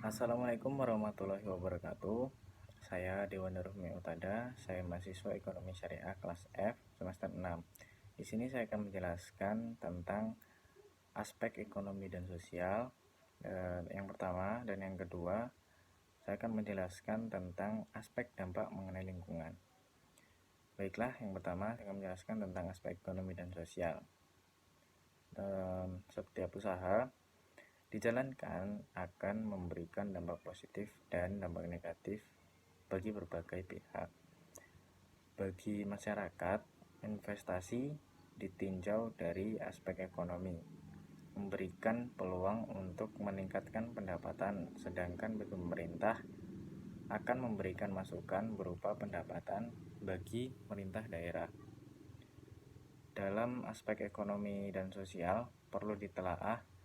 Assalamualaikum warahmatullahi wabarakatuh. Saya Dewan Nurmi Utada, saya mahasiswa Ekonomi Syariah kelas F semester 6. Di sini saya akan menjelaskan tentang aspek ekonomi dan sosial. Yang pertama dan yang kedua, saya akan menjelaskan tentang aspek dampak mengenai lingkungan. Baiklah, yang pertama saya akan menjelaskan tentang aspek ekonomi dan sosial. Setiap usaha dijalankan akan memberikan dampak positif dan dampak negatif bagi berbagai pihak. Bagi masyarakat, investasi ditinjau dari aspek ekonomi, memberikan peluang untuk meningkatkan pendapatan, sedangkan bagi pemerintah akan memberikan masukan berupa pendapatan bagi pemerintah daerah. Dalam aspek ekonomi dan sosial, perlu ditelaah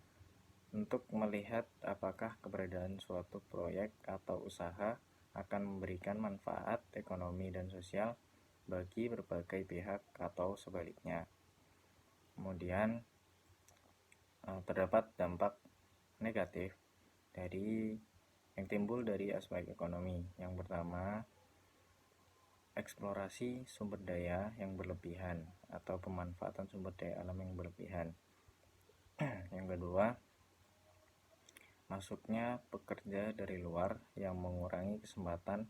untuk melihat apakah keberadaan suatu proyek atau usaha akan memberikan manfaat ekonomi dan sosial bagi berbagai pihak atau sebaliknya. Kemudian terdapat dampak negatif dari yang timbul dari aspek ekonomi. Yang pertama, eksplorasi sumber daya yang berlebihan atau pemanfaatan sumber daya alam yang berlebihan. Yang kedua, masuknya pekerja dari luar yang mengurangi kesempatan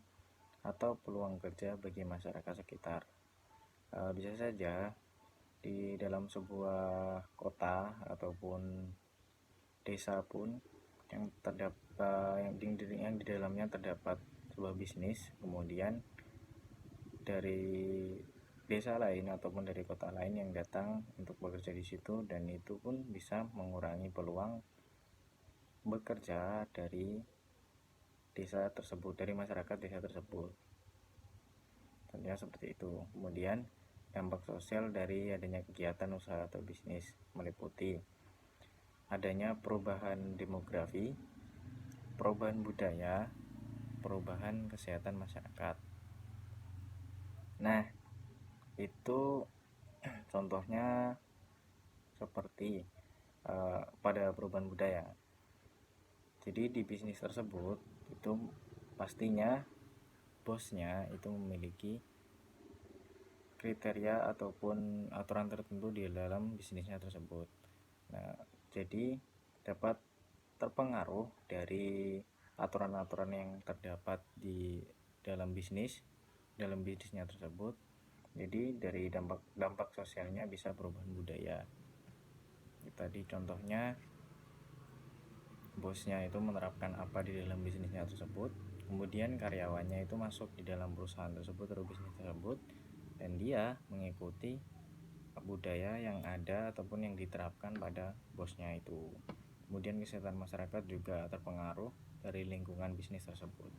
atau peluang kerja bagi masyarakat sekitar. Bisa saja di dalam sebuah kota ataupun desa pun yang di dalamnya terdapat sebuah bisnis, kemudian dari desa lain ataupun dari kota lain yang datang untuk bekerja di situ, dan itu pun bisa mengurangi peluang bekerja dari desa tersebut, dari masyarakat desa tersebut. Tentunya seperti itu. Kemudian dampak sosial dari adanya kegiatan usaha atau bisnis meliputi adanya perubahan demografi, perubahan budaya, perubahan kesehatan masyarakat. Nah, itu contohnya seperti pada perubahan budaya. Jadi di bisnis tersebut itu pastinya bosnya itu memiliki kriteria ataupun aturan tertentu di dalam bisnisnya tersebut. Nah, jadi dapat terpengaruh dari aturan-aturan yang terdapat di dalam bisnisnya tersebut. Jadi dari dampak sosialnya bisa perubahan budaya. Tadi contohnya bosnya itu menerapkan apa di dalam bisnisnya tersebut, kemudian karyawannya itu masuk di dalam perusahaan tersebut atau bisnis tersebut, dan dia mengikuti budaya yang ada ataupun yang diterapkan pada bosnya itu. Kemudian kesehatan masyarakat juga terpengaruh dari lingkungan bisnis tersebut.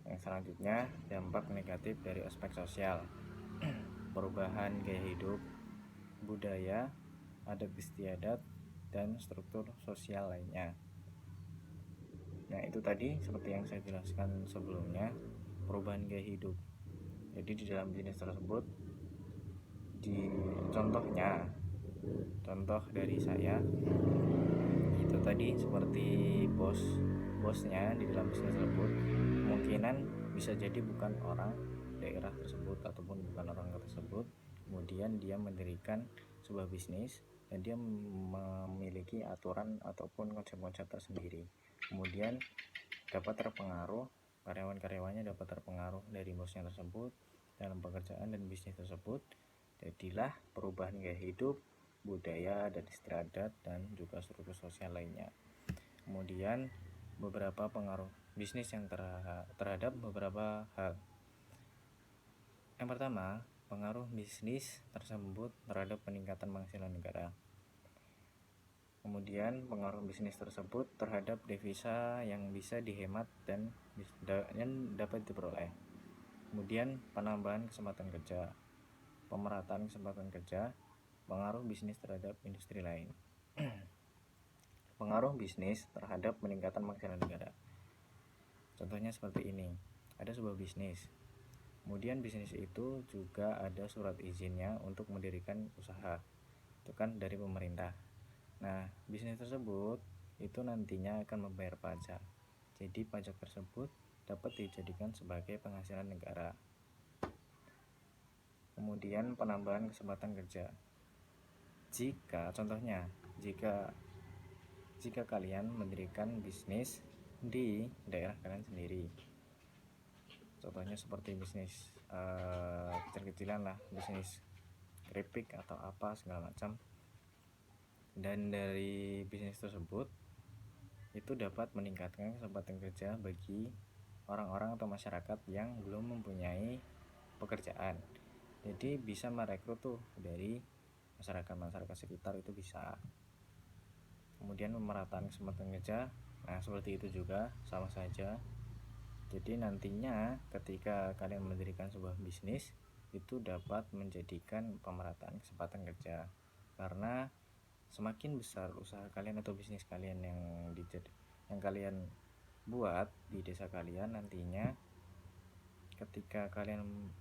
Yang selanjutnya, dampak negatif dari aspek sosial. Perubahan gaya hidup, budaya, adat istiadat, dan struktur sosial lainnya. Nah, itu tadi seperti yang saya jelaskan sebelumnya, perubahan gaya hidup. Jadi di dalam bisnis tersebut, di contoh dari saya itu tadi seperti bosnya di dalam bisnis tersebut kemungkinan bisa jadi bukan orang daerah tersebut ataupun bukan orang tersebut, kemudian dia mendirikan sebuah bisnis dan dia memiliki aturan ataupun konsep-konsep tersendiri, kemudian dapat terpengaruh, karyawan-karyawannya dapat terpengaruh dari bosnya tersebut dalam pekerjaan dan bisnis tersebut. Jadilah perubahan gaya hidup, budaya, dan istiadat, dan juga struktur sosial lainnya. Kemudian beberapa pengaruh bisnis yang terhadap beberapa hal. Yang pertama, pengaruh bisnis tersebut terhadap peningkatan penghasilan negara. Kemudian pengaruh bisnis tersebut terhadap devisa yang bisa dihemat dan dapat diperoleh. Kemudian penambahan kesempatan kerja, pemerataan kesempatan kerja, pengaruh bisnis terhadap industri lain. Pengaruh bisnis terhadap peningkatan penghasilan negara. Contohnya seperti ini. Ada sebuah bisnis. Kemudian bisnis itu juga ada surat izinnya untuk mendirikan usaha. Itu kan dari pemerintah. Nah, bisnis tersebut itu nantinya akan membayar pajak. Jadi pajak tersebut dapat dijadikan sebagai penghasilan negara. Kemudian penambahan kesempatan kerja. Jika kalian mendirikan bisnis di daerah kalian sendiri, contohnya seperti bisnis kecil-kecilan lah, bisnis keripik atau apa segala macam, dan dari bisnis tersebut itu dapat meningkatkan kesempatan kerja bagi orang-orang atau masyarakat yang belum mempunyai pekerjaan. Jadi bisa merekrut tuh dari masyarakat sekitar, itu bisa. Kemudian pemerataan kesempatan kerja, nah seperti itu juga, sama saja. Jadi nantinya ketika kalian mendirikan sebuah bisnis, itu dapat menjadikan pemerataan kesempatan kerja, karena semakin besar usaha kalian atau bisnis kalian yang kalian buat di desa kalian, nantinya ketika kalian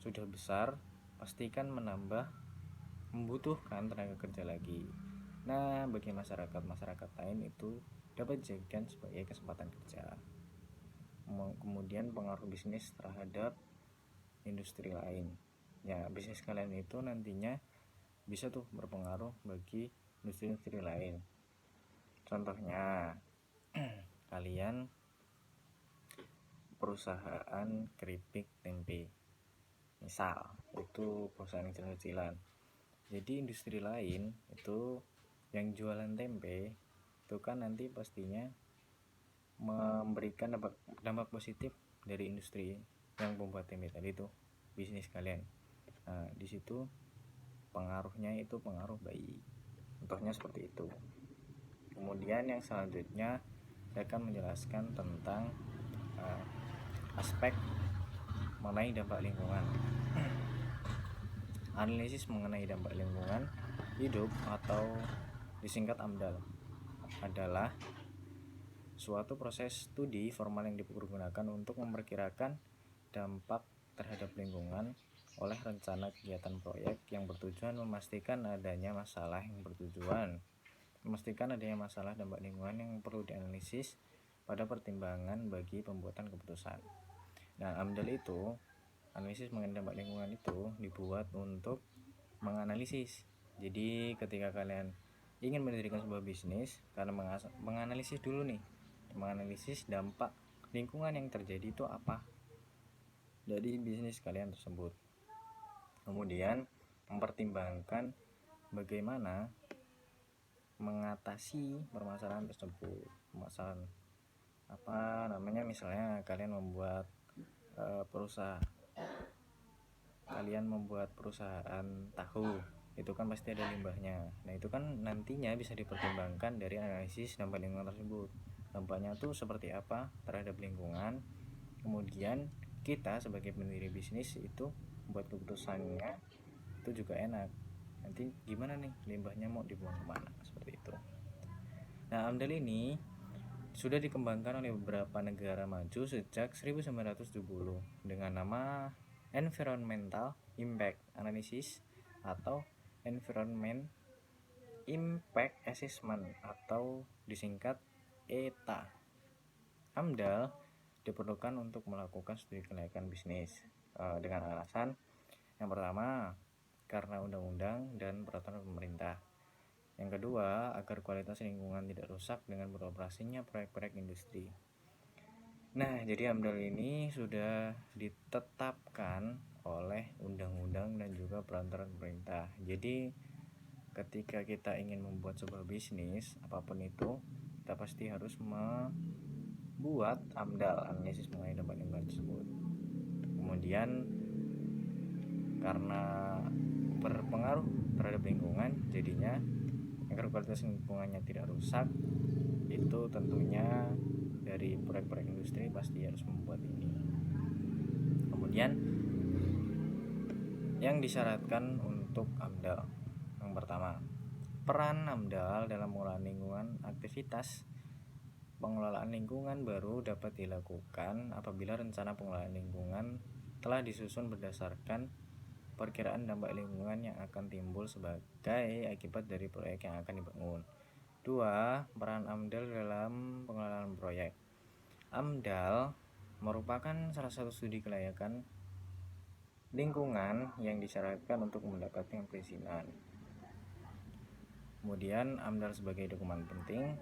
sudah besar pastikan membutuhkan tenaga kerja lagi. Nah, bagi masyarakat lain itu dapat dijadikan sebagai kesempatan kerja. Kemudian pengaruh bisnis terhadap industri lain. Ya, bisnis kalian itu nantinya bisa tuh berpengaruh bagi industri lain. Contohnya, kalian perusahaan keripik tempe, misal itu perusahaan kecil-kecilan. Jadi industri lain itu yang jualan tempe itu kan nanti pastinya memberikan dampak positif dari industri yang membuat tempe tadi itu bisnis kalian. Nah, di situ pengaruhnya itu pengaruh baik. Contohnya seperti itu. Kemudian yang selanjutnya saya akan menjelaskan tentang aspek mengenai dampak lingkungan. Analisis mengenai dampak lingkungan hidup atau disingkat AMDAL adalah suatu proses studi formal yang dipergunakan untuk memperkirakan dampak terhadap lingkungan oleh rencana kegiatan proyek yang bertujuan memastikan adanya masalah dampak lingkungan yang perlu dianalisis pada pertimbangan bagi pembuatan keputusan. Nah, AMDAL itu, analisis mengenai dampak lingkungan itu dibuat untuk menganalisis. Jadi ketika kalian ingin mendirikan sebuah bisnis, kalian menganalisis dampak lingkungan yang terjadi itu apa dari bisnis kalian tersebut. Kemudian mempertimbangkan bagaimana mengatasi permasalahan tersebut. Misalnya kalian membuat perusahaan tahu, itu kan pasti ada limbahnya. Nah, itu kan nantinya bisa dipertimbangkan dari analisis dampak lingkungan tersebut. Dampaknya tuh seperti apa terhadap lingkungan. Kemudian kita sebagai pendiri bisnis itu buat keputusannya itu juga enak. Nanti gimana nih limbahnya mau dibuang kemana, seperti itu. Nah, AMDAL ini sudah dikembangkan oleh beberapa negara maju sejak 1970 dengan nama Environmental Impact Analysis atau Environment Impact Assessment atau disingkat ETA. AMDAL diperlukan untuk melakukan studi kelayakan bisnis dengan alasan yang pertama karena undang-undang dan peraturan pemerintah. Yang kedua, agar kualitas lingkungan tidak rusak dengan beroperasinya proyek-proyek industri. Nah, jadi AMDAL ini sudah ditetapkan oleh undang-undang dan juga peraturan pemerintah. Jadi ketika kita ingin membuat sebuah bisnis apapun itu, kita pasti harus membuat AMDAL, analisis mengenai dampak lingkungan tersebut. Kemudian karena berpengaruh terhadap lingkungan, jadinya agar kualitas lingkungannya tidak rusak, itu tentunya dari proyek-proyek industri pasti harus membuat ini. Kemudian yang disyaratkan untuk AMDAL, yang pertama, peran AMDAL dalam pengelolaan lingkungan. Aktivitas pengelolaan lingkungan baru dapat dilakukan apabila rencana pengelolaan lingkungan telah disusun berdasarkan perkiraan dampak lingkungan yang akan timbul sebagai akibat dari proyek yang akan dibangun. 2. Peran AMDAL dalam pengelolaan proyek. AMDAL merupakan salah satu studi kelayakan lingkungan yang disyaratkan untuk mendapatkan perizinan. Kemudian AMDAL sebagai dokumen penting.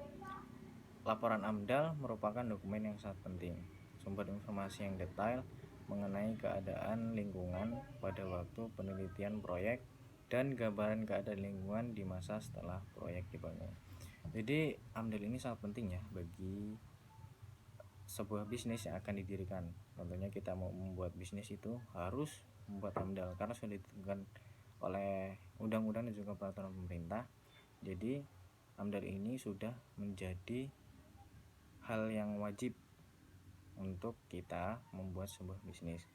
Laporan AMDAL merupakan dokumen yang sangat penting, sumber informasi yang detail mengenai keadaan lingkungan pada waktu penelitian proyek dan gambaran keadaan lingkungan di masa setelah proyek dibangun. Jadi AMDAL ini sangat penting ya bagi sebuah bisnis yang akan didirikan. Contohnya kita mau membuat bisnis itu harus membuat AMDAL karena sudah ditentukan oleh undang-undang dan juga peraturan pemerintah. Jadi AMDAL ini sudah menjadi hal yang wajib untuk kita membuat sebuah bisnis.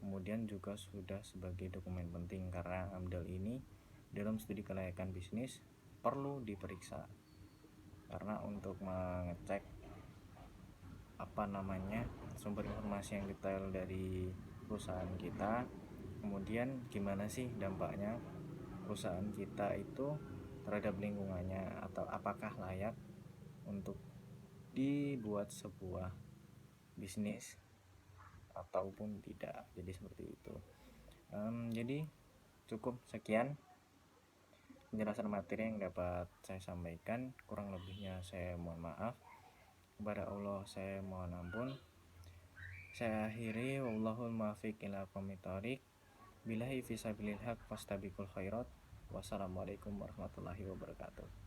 Kemudian juga sudah sebagai dokumen penting karena AMDAL ini dalam studi kelayakan bisnis perlu diperiksa. Karena untuk mengecek sumber informasi yang detail dari perusahaan kita, kemudian gimana sih dampaknya perusahaan kita itu terhadap lingkungannya, atau apakah layak untuk dibuat sebuah bisnis ataupun tidak. Jadi seperti itu. Jadi cukup sekian penjelasan materi yang dapat saya sampaikan. Kurang lebihnya saya mohon maaf. Kepada Allah saya mohon ampun. Saya akhiri, wallahul muwaffiq ila aqwamit thoriq. Billahi fisabilil haq fastabiqul khairat. Wassalamualaikum warahmatullahi wabarakatuh.